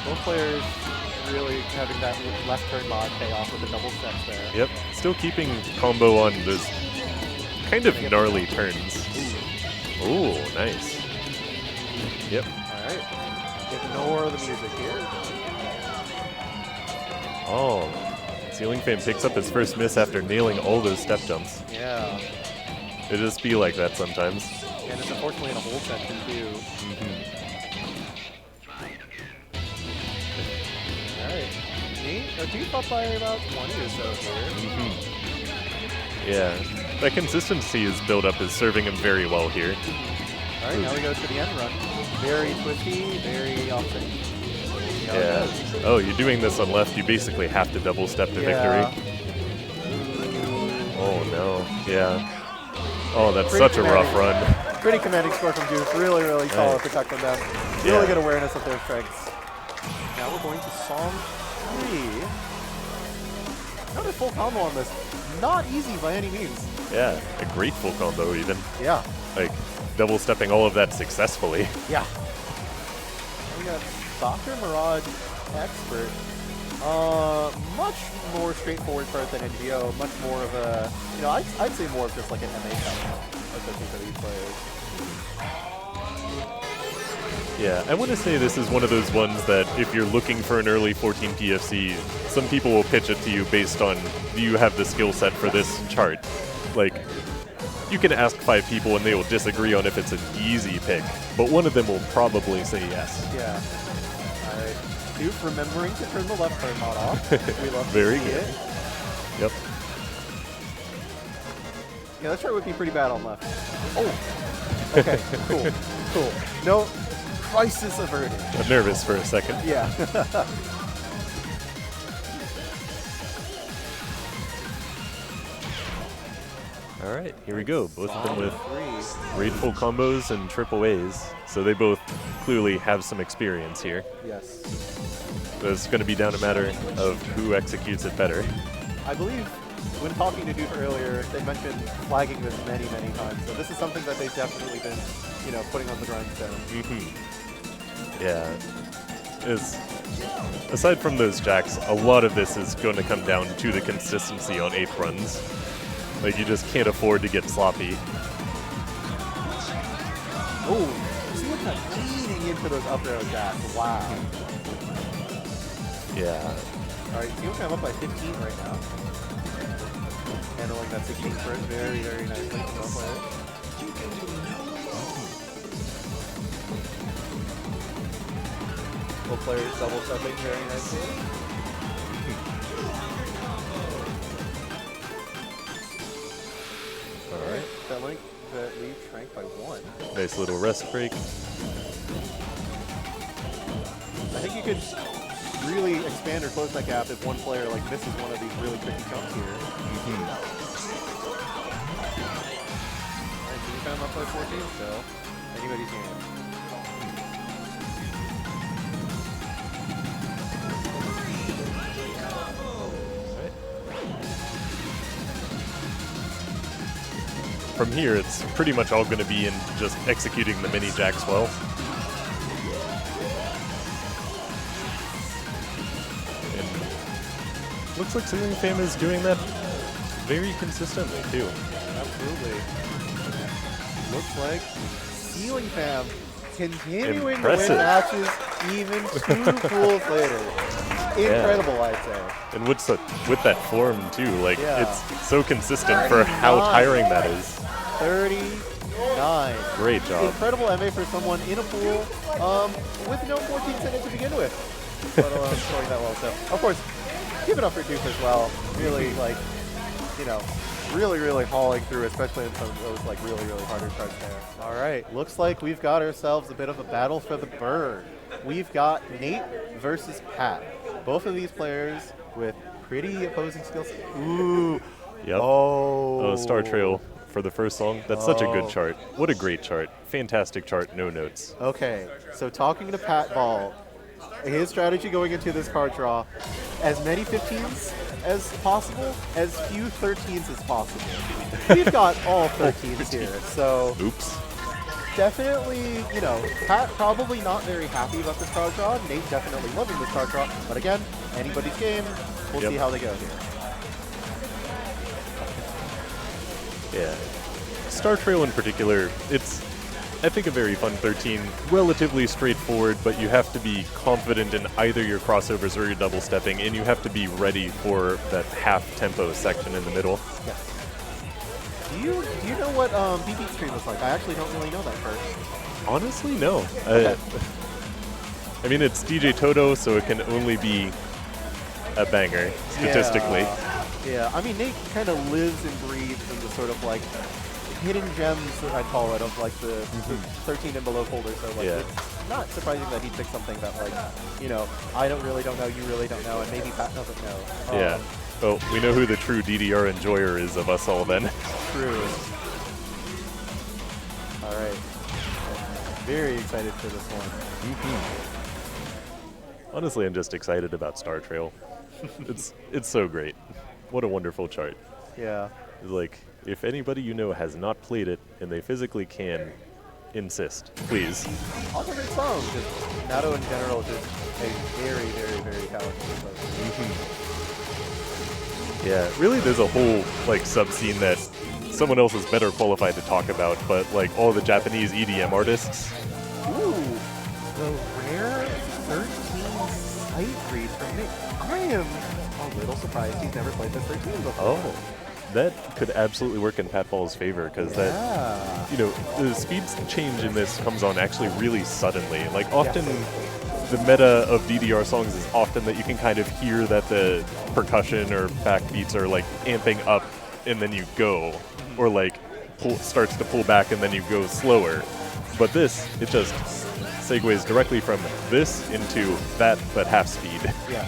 Both players really having that left turn mod pay off with the double steps there. Yep, still keeping combo on those kind of gnarly turns. Ooh, nice. Yep. Alright. Ignore the music here. Oh, CeilingFam picks up his first miss after nailing all those step jumps. Yeah. It just be like that sometimes. And it's unfortunately in a hold section too. Alright. Doof up by about 20 or so here. Yeah. That consistency is built up is serving him very well here. Alright, now we go to the end run. Very twisty, very offset. Yeah. Oh, you're doing this on left, you basically have to double step to victory. Oh no. Yeah. Oh, that's Pretty such a rough run. Pretty commanding score from Doof. Really, really solid to tuck them down. Really good awareness of their strengths. Now we're going to Song 3. Not a full combo on this. Not easy by any means. Yeah, a great full combo even. Yeah. Double stepping all of that successfully. Yeah. We got Sakura, Mirage, Expert. Much more straightforward chart than NGO. Much more of a, I'd say more of just like an MA chart, especially for these players. Yeah, I want to say this is one of those ones that if you're looking for an early 14 PFC, some people will pitch it to you based on, do you have the skill set for this chart? You can ask 5 people and they will disagree on if it's an easy pick, but one of them will probably say yes. Yeah. All right. Doof remembering to turn the left turn mod off. We love Very to see good. it. Yep. Yeah, that chart would be pretty bad on left. Oh. Okay. Cool. Cool. No. Crisis averted. I'm nervous for a second. Yeah. All right, here we go. Both of them with great full combos and triple A's, so they both clearly have some experience here. Yes. So it's going to be down a matter of who executes it better. I believe when talking to Doof earlier, they mentioned flagging this many, many times. So this is something that they've definitely been, putting on the grindstone. Yeah. Aside from those jacks, a lot of this is going to come down to the consistency on 8 runs. You just can't afford to get sloppy. Oh, see what's that leaning into those up arrow jacks. Wow. Yeah. All right, CeilingFam up by 15 right now. Handling that 16 first very, very nicely. Well played. Both players double stepping very nicely. All right, that lead shrank by 1. Nice little rest break. I think you could really expand or close that gap if one player misses one of these really tricky jumps here. Alright, CeilingFam up by 14 still. Anybody's game. From here, it's pretty much all going to be in just executing the mini jacks well. And looks like CeilingFam is doing that very consistently, too. Absolutely. looks like CeilingFam continuing Impressive. to win matches even 2 pools later. Incredible, I'd say. And with that form too, like Yeah. it's so consistent for how 39. tiring that is. 39. Great job. Incredible MA for someone in a pool with no 14s in it to begin with. But scoring that well. So, of course, give it up for Doof as well. Really, like, you know, really hauling through, especially in some of those like really harder charts there. All right, looks like we've got ourselves a bit of a battle for the bird. We've got Nate versus Pat. Both of these players with pretty opposing skills. Ooh. Yep. Oh. Star Trail for the first song. That's such a good chart. What a great chart. Fantastic chart, no notes. Okay, so talking to Pat Ball, his strategy going into this card draw, as many 15s as possible, as few 13s as possible. We've got all 13s here, so Oops. definitely, you know, Pat probably not very happy about this card draw. Nate definitely loving this card draw, but again, anybody's game. We'll Yep. see how they go here. Yeah. Star Trail in particular, it's, I think, a very fun 13. Relatively straightforward, but you have to be confident in either your crossovers or your double stepping, and you have to be ready for that half tempo section in the middle. Yes. Do you know what BeBeatStream was like? I actually don't really know that card. Honestly, no. Okay. I mean, it's DJ Toto, so it can only be a banger, statistically. Yeah, I mean, Nate kind of lives and breathes in the sort of like hidden gems, I call it, of like the 13 and below folder. So like, Yeah. it's not surprising that he picked something that like, you know, I don't really don't know, you really don't know, and maybe Pat doesn't know. Yeah. Well, we know who the true DDR enjoyer is of us all then. True. All right. Very excited for this one. Honestly, I'm just excited about Star Trail. It's so great. What a wonderful chart. Yeah. It's like, if anybody you know has not played it and they physically can, insist, please. Also great song. Just Nato in general is just a very talented player. Yeah, really there's a whole like sub-scene that someone else is better qualified to talk about, but like all the Japanese EDM artists. Ooh, the rare 13 sight read from Nick. I am a little surprised he's never played this 13 before. Oh, that could absolutely work in Pat Ball's favor, because that, you know, the speed change in this comes on actually really suddenly. Like often the meta of DDR songs is often that you can kind of hear that the percussion or backbeats are like amping up and then you go, or like starts to pull back and then you go slower. But this, it just segues directly from this into that, but half speed. Yeah.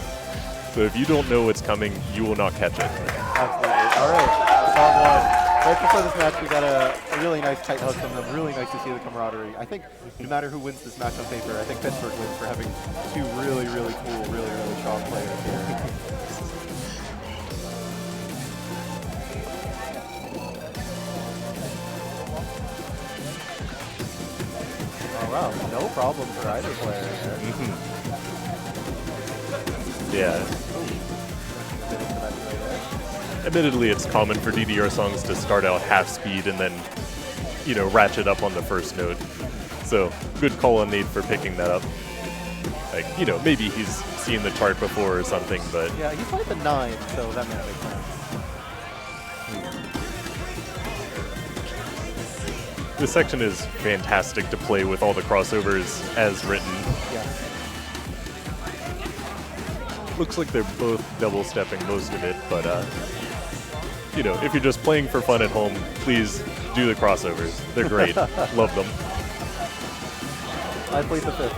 So if you don't know what's coming, you will not catch it. Absolutely. All right, song one. Right before this match, we got a really nice tight hug from them. Really nice to see the camaraderie. I think no matter who wins this match on paper, I think Pittsburgh wins for having two really cool, really strong players here. Oh wow, no problem for either player there. Yeah. Admittedly, it's common for DDR songs to start out half speed and then, you know, ratchet up on the first note. So, good call on Nate for picking that up. Like, you know, maybe he's seen the chart before or something, but... Yeah, he played the 9, so that might make sense. This section is fantastic to play with all the crossovers as written. Yeah. Looks like they're both double-stepping most of it, but, you know, if you're just playing for fun at home, please do the crossovers. They're great. Love them. I played the 5th.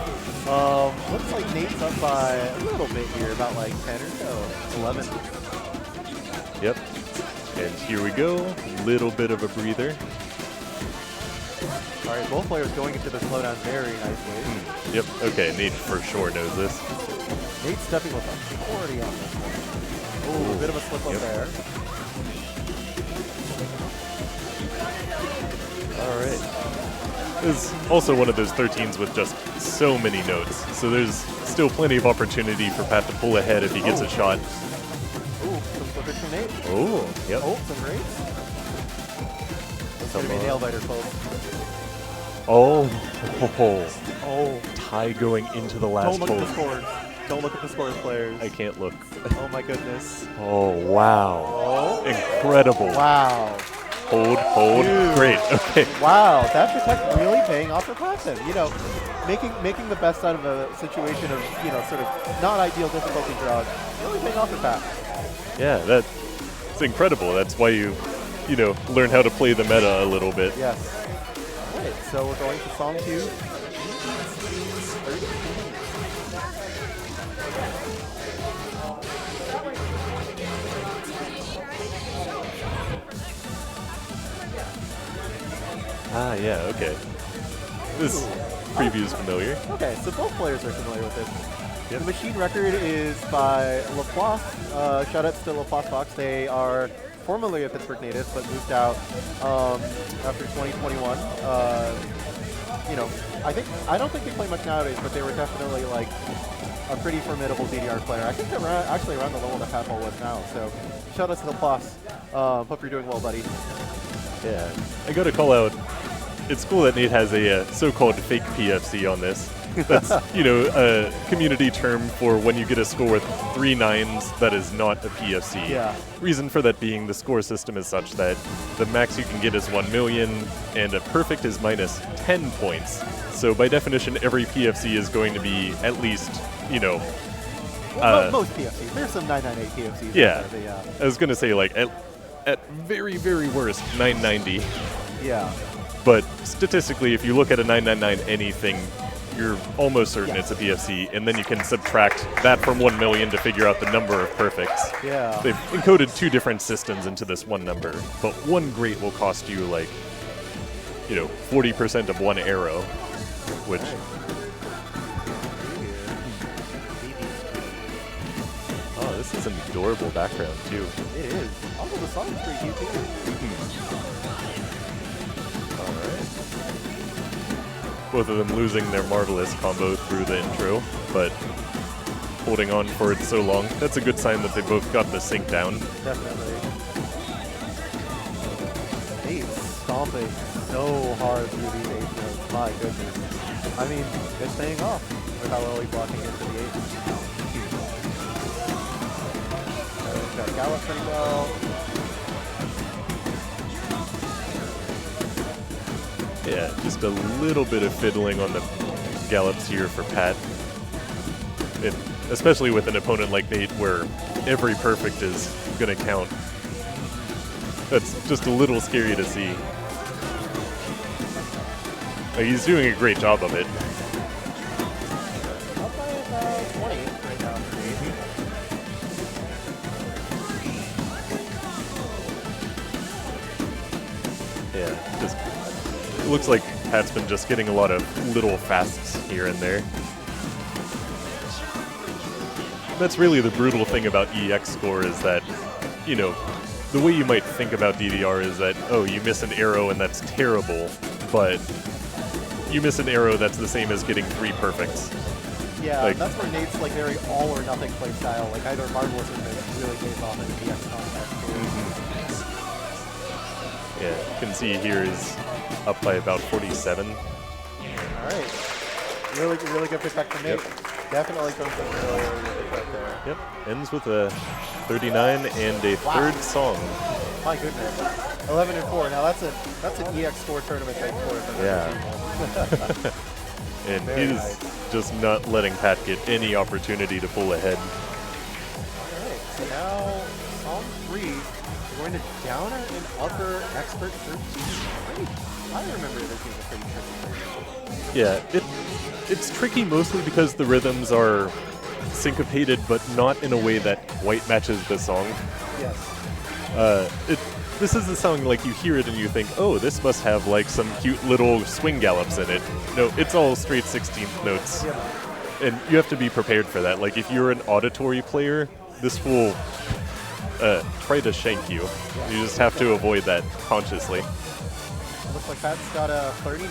Looks like Nate's up by a little bit here, about like 10 or so. 11. Yep. And here we go. Little bit of a breather. All right, both players going into the slowdown very nicely. Yep. Okay, Nate for sure knows this. Nate stepping with authority on this one. Ooh, a bit of a slip up there. All right. This is also one of those 13s with just so many notes. So there's still plenty of opportunity for Pat to pull ahead if he gets a shot. Ooh, some slippage from Nate. Oh, yep. Oh, some race. It's going to be a nail biter, folks. Oh, tie going into the last Don't look at pull. the scores. Don't look at the scores, players. I can't look. Oh my goodness. Oh, wow. Oh. Incredible. Wow. Hold. Dude. Great. Okay. Wow, that protect really paying off for Paxton. You know, making the best out of a situation of, you know, sort of not ideal difficulty drop. Really paying off for Pax. Yeah, that's incredible. That's why you know, learn how to play the meta a little bit. Yes. All right, so we're going to song 2. Ah, yeah, okay. This preview is familiar. Okay, so both players are familiar with this. Yep. The machine record is by Laplace. Shoutouts to Laplace Fox. They are formerly a Pittsburgh native, but moved out after 2021. You know, I don't think they play much nowadays, but they were definitely like a pretty formidable DDR player. I think they're actually around the level that Patball was now. So shoutouts to Laplace. Hope you're doing well, buddy. Yeah. I gotta call out, it's cool that Nate has a so-called fake PFC on this. That's, you know, a community term for when you get a score with 3 9s that is not a PFC. Yeah. Reason for that being the score system is such that the max you can get is 1 million and a perfect is minus 10 points. So by definition, every PFC is going to be at least, you know, Well, most PFCs. There's some 998 PFCs. Yeah. But yeah. I was gonna say like at very, very worst 990. Yeah. But statistically, if you look at a 999 anything, you're almost certain Yeah. it's a PFC, and then you can subtract that from 1 million to figure out the number of perfects. Yeah. They've encoded 2 different systems into this one number, but one great will cost you like, you know, 40% of one arrow, which oh, this is an adorable background too. It is. Also, the song's pretty cute too. All right. Both of them losing their marvelous combo through the intro, but holding on for it so long. That's a good sign that they both got the sync down. Definitely. He's stomping so hard through these 8 notes. My goodness. I mean, it's paying off with how well he's blocking into the 8. He's got Gallop pretty well. Yeah, just a little bit of fiddling on the gallops here for Pat. And especially with an opponent like Nate where every perfect is going to count. That's just a little scary to see. Like, he's doing a great job of it. Up by about 20 right now for Nate. Yeah, just it looks like Pat's been just getting a lot of little fasts here and there. That's really the brutal thing about EX score is that, you know, the way you might think about DDR is that, oh, you miss an arrow and that's terrible, but you miss an arrow that's the same as getting 3 perfects. Yeah, Like- that's where Nate's like very all or nothing play style, like either marvelous or miss, really pays off in the EX context. Yeah, you can see here is up by about 47. All right. Really good pick from Nate. Yep. Definitely comes from earlier with the right there. Yep, ends with a 39 and a Wow. third song. My goodness. 11 and 4. Now that's an EX score tournament type score. If I've ever seen one. And Very he's nice. just not letting Pat get any opportunity to pull ahead. All right. So now song 3. We're going to downer and upper expert 13. I remember this being a pretty tricky. Yeah, it's tricky mostly because the rhythms are syncopated, but not in a way that quite matches the song. Yes. This is the song, like, you hear it and you think, oh, this must have, like, some cute little swing gallops in it. No, it's all straight 16th notes. Yep. And you have to be prepared for that. Like, if you're an auditory player, this will try to shank you. You just have to avoid that consciously. Looks like Pat's got a 39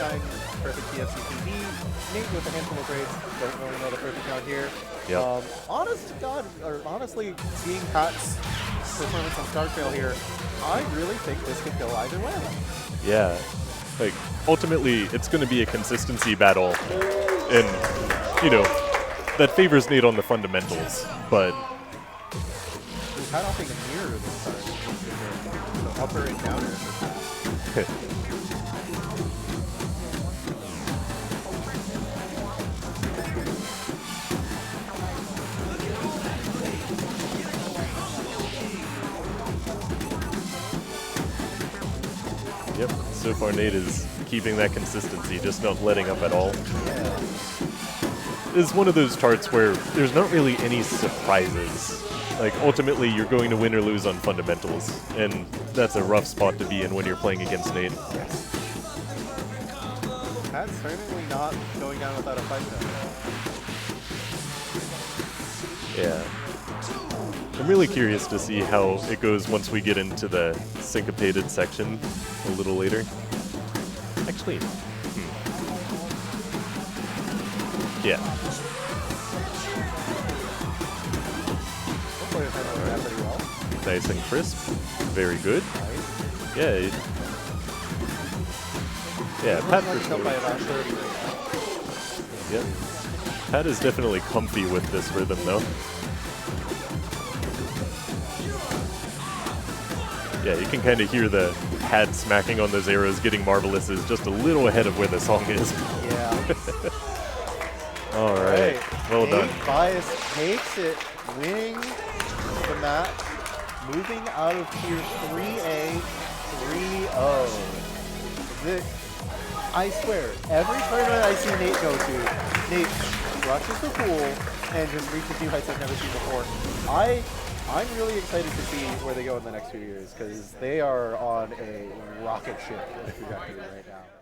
perfect PFC TV. Nate with a handful of grades. Don't really know the perfect count here. Yep. Honestly, seeing Pat's performance on Star Trail here, I really think this could go either way. Yeah. Like, ultimately, it's going to be a consistency battle. And, you know, that favors Nate on the fundamentals. But He's kind of offering a mirror this time. So upper and downer. yep, so far Nate is keeping that consistency, just not letting up at all. Yeah. It's one of those charts where there's not really any surprises. Like, ultimately, you're going to win or lose on fundamentals, and that's a rough spot to be in when you're playing against Nate. That's certainly not going down without a fight, though. Yeah. I'm really curious to see how it goes once we get into the syncopated section a little later. Actually, yeah. Hopefully it's handling that pretty well. Nice and crisp. Very good. Nice. Yeah. Yeah, Pat Looking like for he's up by sure. about 30 right now. Yep. Pat is definitely comfy with this rhythm, though. Yeah, you can kind of hear the pad smacking on those arrows getting Marvelous is just a little ahead of where the song is. Yeah. All right. Well done. Bias takes it, winning the match, moving out of tier 3A, 3-0. I swear, every tournament I see Nate go to, Nate rushes the pool and just reaches new heights I've never seen before. I'm really excited to see where they go in the next few years because they are on a rocket ship trajectory right now.